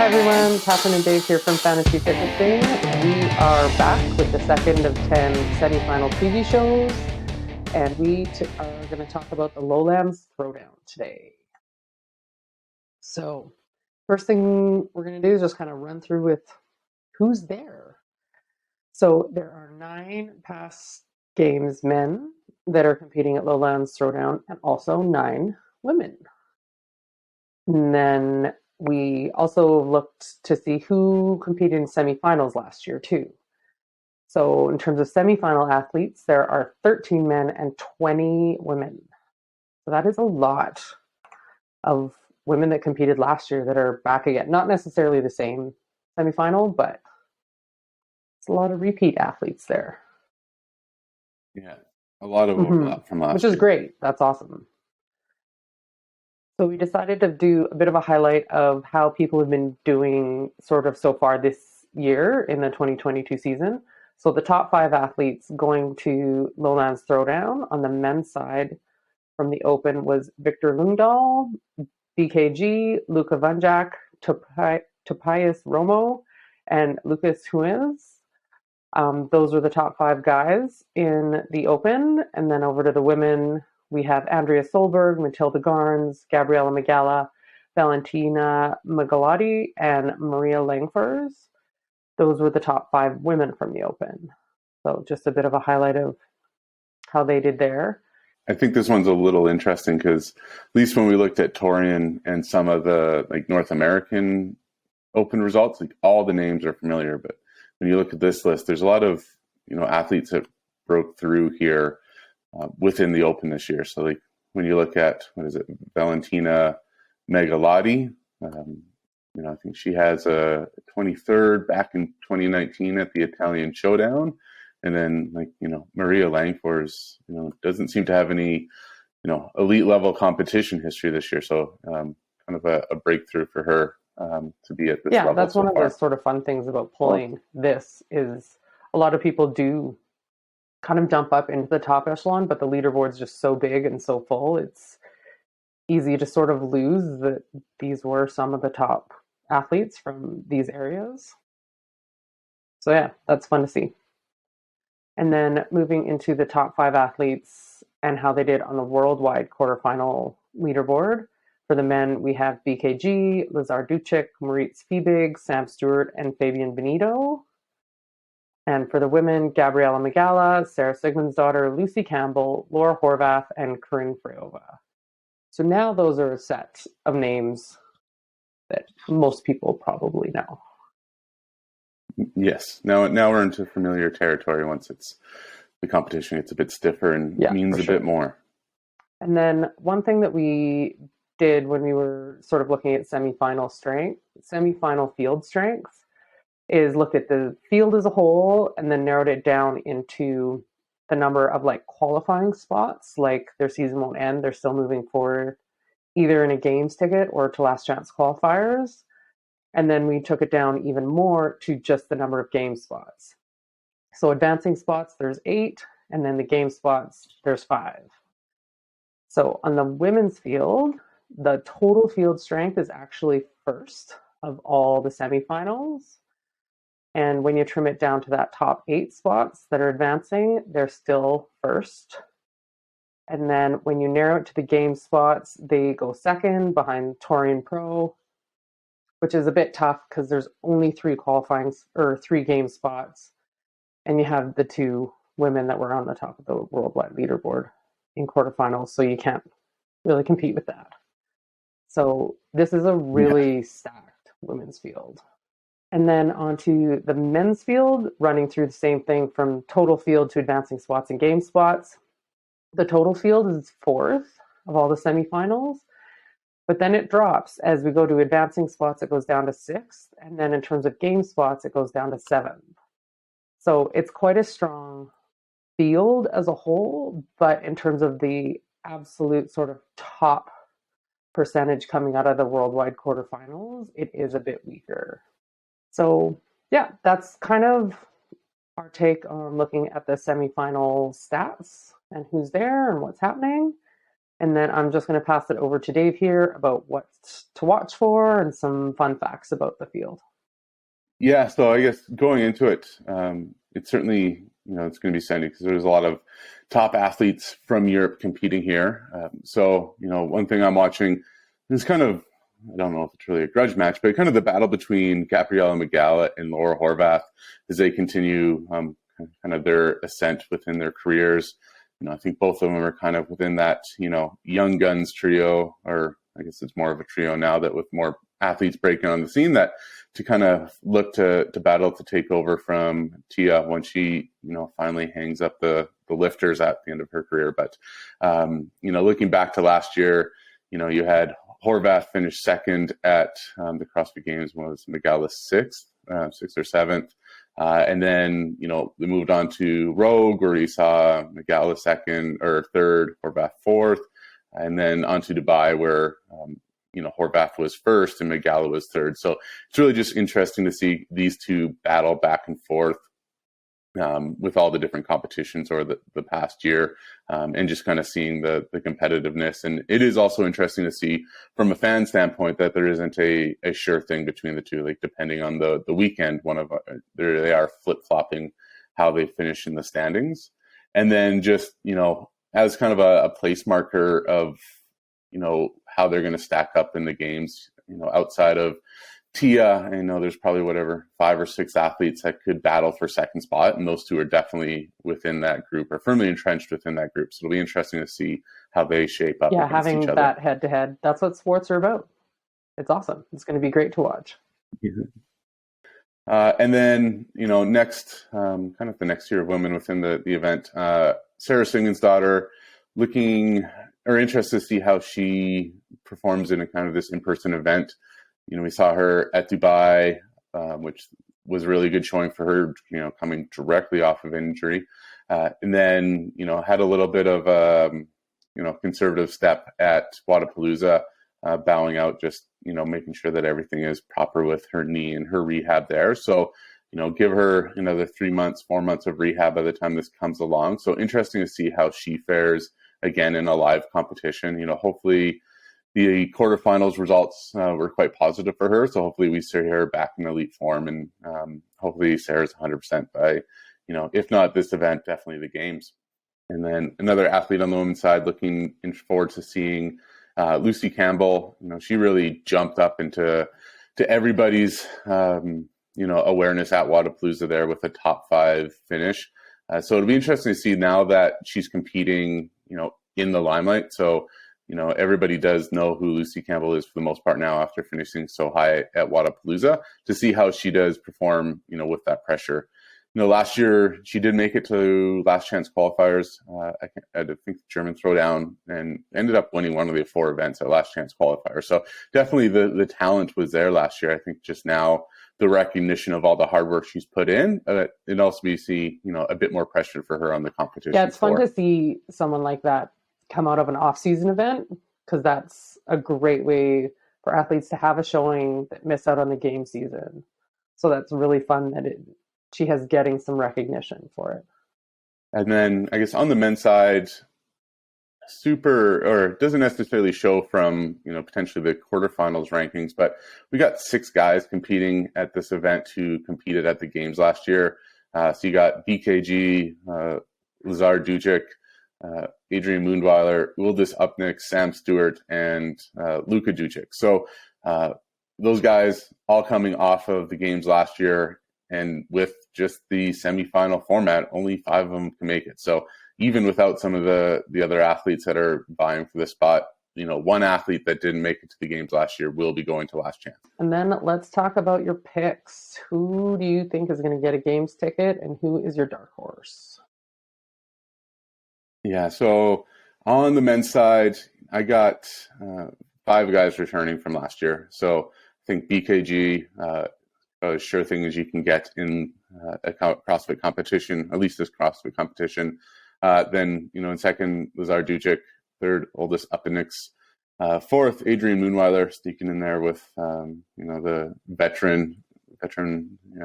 Hi everyone, Catherine and Dave here from Fantasy Fitness Thing. We are back with the second of 10 semifinal preview shows, and we are going to talk about the Lowlands Throwdown today. So, first thing we're going to do is just kind of run through with who's there. So, there are 9 past games men that are competing at Lowlands Throwdown, and also 9 women. And then we also looked to see who competed in semifinals last year too. So in terms of semifinal athletes, there are 13 men and 20 women. So that is a lot of women that competed last year that are back again. Not necessarily the same semifinal, but it's a lot of repeat athletes there. Yeah, a lot of overlap from last year. Which is great. That's awesome. So we decided to do a bit of a highlight of how people have been doing sort of so far this year in the 2022 season. So the top 5 athletes going to Lowlands Throwdown on the men's side from the Open was Victor Lundal, BKG, Luka Vanjak, Topias Romo, and Lucas Huiz. Those were the top 5 guys in the Open. And then over to the women, we have Andrea Solberg, Matilda Garns, Gabriela Magala, Valentina Magalotti, and Maria Langfors. Those were the top 5 women from the Open. So just a bit of a highlight of how they did there. I think this one's a little interesting because at least when we looked at Torian and some of the North American Open results, all the names are familiar. But when you look at this list, there's a lot of athletes that broke through here within the Open this year. So when you look at Valentina Megalotti, I think she has a 23rd back in 2019 at the Italian Showdown. And then Maria Langfors, doesn't seem to have any, elite level competition history this year. So kind of a breakthrough for her to be at this level. Yeah, that's one of the sort of fun things about pulling this is a lot of people do kind of jump up into the top echelon, but the leaderboard's just so big and so full, it's easy to sort of lose that these were some of the top athletes from these areas. So yeah, that's fun to see. And then moving into the top 5 athletes and how they did on the Worldwide Quarterfinal leaderboard. For the men, we have BKG, Lazar Ducic, Moritz Fiebig, Sam Stewart, and Fabian Benito. And for the women, Gabriela Magala, Sarah Sigmundsdottir, Lucy Campbell, Laura Horvath, and Corinne Freyova. So now those are a set of names that most people probably know. Yes. Now we're into familiar territory once the competition gets a bit stiffer and means a bit more. And then one thing that we did when we were sort of looking at semifinal field strength, is looked at the field as a whole and then narrowed it down into the number of qualifying spots. Their season won't end. They're still moving forward either in a games ticket or to last chance qualifiers. And then we took it down even more to just the number of game spots. So advancing spots, there's 8, and then the game spots, there's 5. So on the women's field, the total field strength is actually first of all the semifinals. And when you trim it down to that top 8 spots that are advancing, they're still first. And then when you narrow it to the game spots, they go second behind Torian Pro, which is a bit tough because there's only 3 game spots. And you have the 2 women that were on the top of the worldwide leaderboard in quarterfinals, so you can't really compete with that. So this is a really stacked women's field. And then onto the men's field, running through the same thing from total field to advancing spots and game spots. The total field is 4th of all the semifinals, but then it drops. As we go to advancing spots, it goes down to 6th. And then in terms of game spots, it goes down to 7th. So it's quite a strong field as a whole, but in terms of the absolute sort of top percentage coming out of the worldwide quarterfinals, it is a bit weaker. So yeah, that's kind of our take on looking at the semifinal stats and who's there and what's happening. And then I'm just going to pass it over to Dave here about what to watch for and some fun facts about the field. Yeah, so I guess going into it, it's certainly, it's going to be exciting because there's a lot of top athletes from Europe competing here. So, one thing I'm watching is kind of, I don't know if it's really a grudge match, but kind of the battle between Gabriela Migala and Laura Horvath as they continue kind of their ascent within their careers. I think both of them are kind of within that, young guns trio, or I guess it's more of a trio now that with more athletes breaking on the scene that to kind of look to battle to take over from Tia when she, finally hangs up the lifters at the end of her career. But, looking back to last year, you had Horvath finish second at the CrossFit Games, was Migala sixth or seventh. And then, they moved on to Rogue, where you saw Migala second or third, Horvath fourth, and then on to Dubai, where, Horvath was first and Migala was third. So it's really just interesting to see these two battle back and forth with all the different competitions over the past year, and just kind of seeing the competitiveness. And it is also interesting to see from a fan standpoint that there isn't a sure thing between the two. Like depending on the weekend, they are flip-flopping how they finish in the standings. And then just, as kind of a place marker of, how they're going to stack up in the games, outside of Tia, I know there's probably 5 or 6 athletes that could battle for second spot, and those two are definitely within that group or firmly entrenched within that group. So it'll be interesting to see how they shape up. Yeah, against having each other. that head-to-head, that's what sports are about. It's awesome. It's going to be great to watch. And then, next, kind of the next tier of women within the event, Sarah Singen's daughter, interested to see how she performs in a kind of this in-person event. We saw her at Dubai, which was a really good showing for her, coming directly off of injury. And then, had a little bit of a, conservative step at Wodapalooza, bowing out, just, making sure that everything is proper with her knee and her rehab there. So, give her another 3 months, 4 months of rehab by the time this comes along. So interesting to see how she fares again in a live competition. Hopefully the quarterfinals results were quite positive for her. So hopefully we see her back in elite form, and hopefully Sarah's 100% by, if not this event, definitely the games. And then another athlete on the women's side, looking forward to seeing Lucy Campbell. She really jumped up into everybody's, awareness at Wodapalooza there with a top 5 finish. So it'll be interesting to see now that she's competing, in the limelight. So, everybody does know who Lucy Campbell is for the most part now after finishing so high at Wodapalooza, to see how she does perform, with that pressure. Last year she did make it to Last Chance Qualifiers, I think German Throwdown, and ended up winning one of the 4 events at Last Chance Qualifier. So definitely the talent was there last year. I think just now the recognition of all the hard work she's put in, and also we see, a bit more pressure for her on the competition. Yeah, it's fun to see someone like that come out of an off-season event, because that's a great way for athletes to have a showing that miss out on the game season. So that's really fun that she has getting some recognition for it. And then I guess on the men's side, it doesn't necessarily show from, potentially the quarterfinals rankings, but we got 6 guys competing at this event who competed at the games last year. So you got BKG, Lazar Dujic, Adrian Moonweiler, Wildis Upnick, Sam Stewart, and Luka Dujic. So those guys all coming off of the games last year, and with just the semifinal format, only 5 of them can make it. So even without some of the other athletes that are vying for the spot, one athlete that didn't make it to the games last year will be going to Last Chance. And then let's talk about your picks. Who do you think is going to get a games ticket, and who is your dark horse? Yeah, so on the men's side, I got 5 guys returning from last year. So I think BKG, a sure thing as you can get in a CrossFit competition, at least this CrossFit competition. Then, in second, Lazar Dujic, third, Oldest Upinix, fourth, Adrian Moonweiler, sneaking in there with, the veteran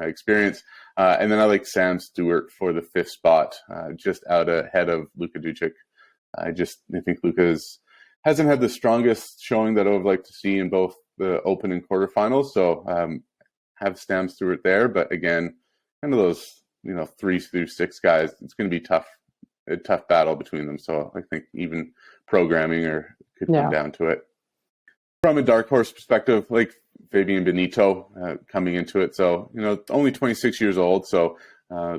experience. And then I like Sam Stewart for the 5th spot, just out ahead of Luka Dujic. I think Luka's hasn't had the strongest showing that I would like to see in both the Open and quarterfinals. So have Stam Stewart there, but again, kind of those 3 through 6 guys, it's going to be a tough battle between them. So I think even programming could come down to it. From a dark horse perspective, like Fabian Benito coming into it, so only 26 years old, so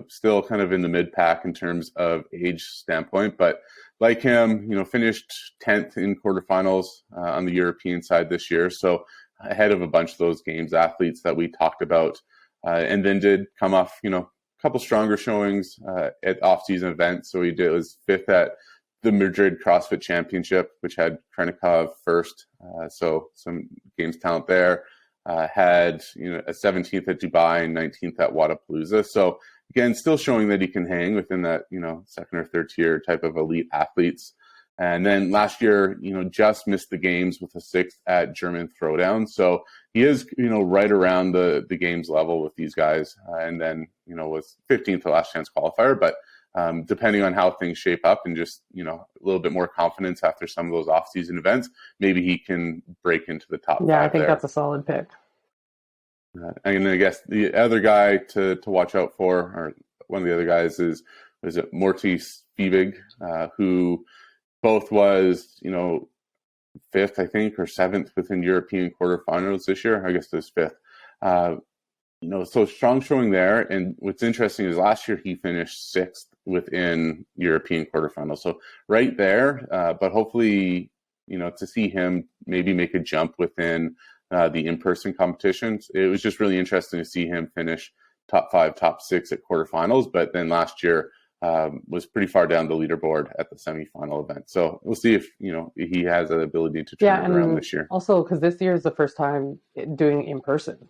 still kind of in the mid pack in terms of age standpoint, but like him, finished 10th in quarterfinals on the European side this year, so ahead of a bunch of those games athletes that we talked about, and then did come off, a couple stronger showings at off-season events. So he was 5th at the Madrid CrossFit Championship, which had Krenikov first, so some games talent there. Had a 17th at Dubai and 19th at Wadapalooza. So again, still showing that he can hang within that second or third tier type of elite athletes. And then last year, just missed the games with a 6th at German Throwdown. So he is, right around the games level with these guys. And then, was 15th at Last Chance Qualifier. But depending on how things shape up and just, a little bit more confidence after some of those off-season events, maybe he can break into the top 5 I think there. that's a solid pick. And I guess the other guy to watch out for, or one of the other guys is it Mortis Fiebig, who both was, 5th, I think, or 7th within European quarterfinals this year. I guess it was 5th. So strong showing there. And what's interesting is last year he finished 6th within European quarterfinals. So right there, but hopefully, to see him maybe make a jump within the in-person competitions. It was just really interesting to see him finish top 5, top 6 at quarterfinals. But then last year, was pretty far down the leaderboard at the semifinal event. So we'll see if, he has the ability to turn it around this year. Also, because this year is the first time doing in person.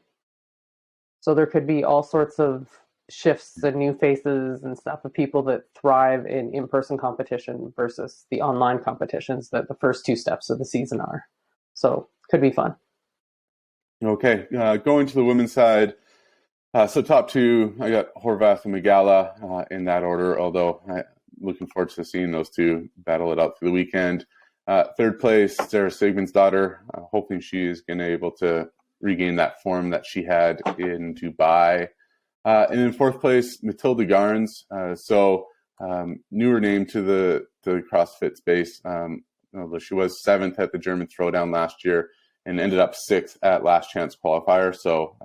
So there could be all sorts of shifts and new faces and stuff of people that thrive in in-person competition versus the online competitions that the first 2 steps of the season are. So could be fun. Okay, going to the women's side. So top 2, I got Horvath and Megala in that order, although I'm looking forward to seeing those 2 battle it out through the weekend. 3rd place, Sarah Sigmundsdottir, hoping she is going to be able to regain that form that she had in Dubai. And in 4th place, Matilda Garns. Newer name to the CrossFit space. She was 7th at the German Throwdown last year and ended up 6th at Last Chance Qualifier. So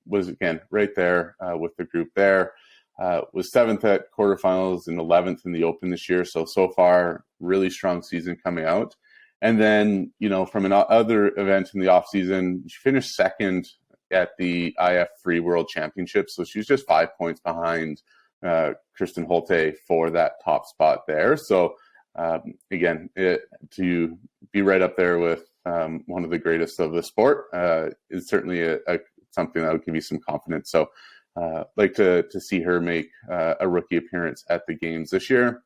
was, again, right there with the group there. Was 7th at quarterfinals and 11th in the Open this year. So far, really strong season coming out. And then, from another event in the off season, she finished 2nd at the IF Free World Championship. So she was just 5 points behind Kristen Holte for that top spot there. So again, to be right up there with one of the greatest of the sport is certainly something that would give you some confidence. So like to see her make a rookie appearance at the games this year.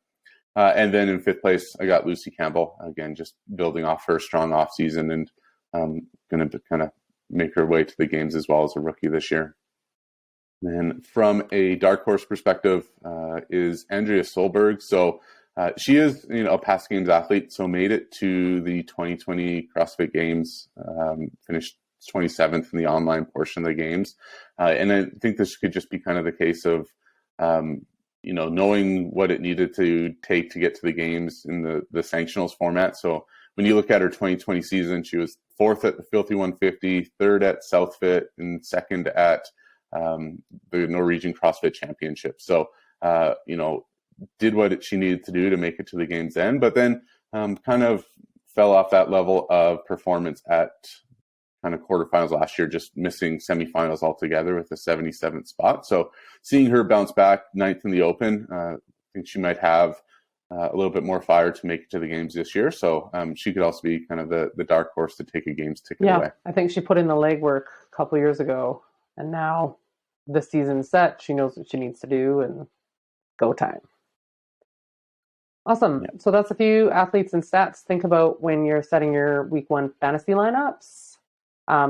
And then in 5th place, I got Lucy Campbell, again, just building off her strong off season and going to kind of make her way to the games as well as a rookie this year. And from a dark horse perspective is Andrea Solberg. So she is, a past games athlete, so made it to the 2020 CrossFit Games, finished 27th in the online portion of the games. And I think this could just be kind of the case of, knowing what it needed to take to get to the games in the sanctionals format. So when you look at her 2020 season, she was 4th at the Filthy 150, 3rd at Southfit, and 2nd at the Norwegian CrossFit Championship. So, did what she needed to do to make it to the games then, but then kind of fell off that level of performance at kind of quarterfinals last year, just missing semifinals altogether with a 77th spot. So seeing her bounce back 9th in the Open, I think she might have a little bit more fire to make it to the games this year. So she could also be kind of the dark horse to take a games ticket away. I think she put in the legwork a couple years ago, and now the season's set. She knows what she needs to do, and go time. Awesome. Yeah. So that's a few athletes and stats. Think about when you're setting your week 1 fantasy lineups.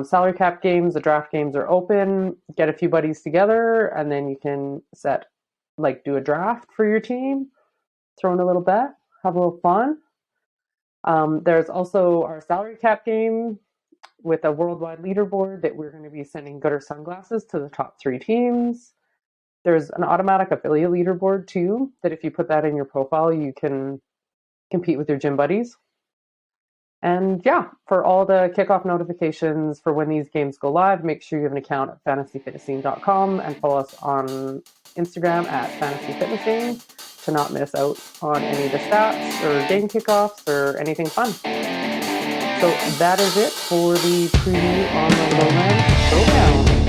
Salary cap games, the draft games are open. Get a few buddies together, and then you can do a draft for your team, throw in a little bet, have a little fun. There's also our salary cap game with a worldwide leaderboard that we're going to be sending Gooder sunglasses to the top 3 teams. There's an automatic affiliate leaderboard too, that if you put that in your profile, you can compete with your gym buddies. And yeah, for all the kickoff notifications for when these games go live, make sure you have an account at fantasyfitnessing.com and follow us on Instagram at fantasyfitnessing to not miss out on any of the stats or game kickoffs or anything fun. So that is it for the preview on the Lowlands Throwdown.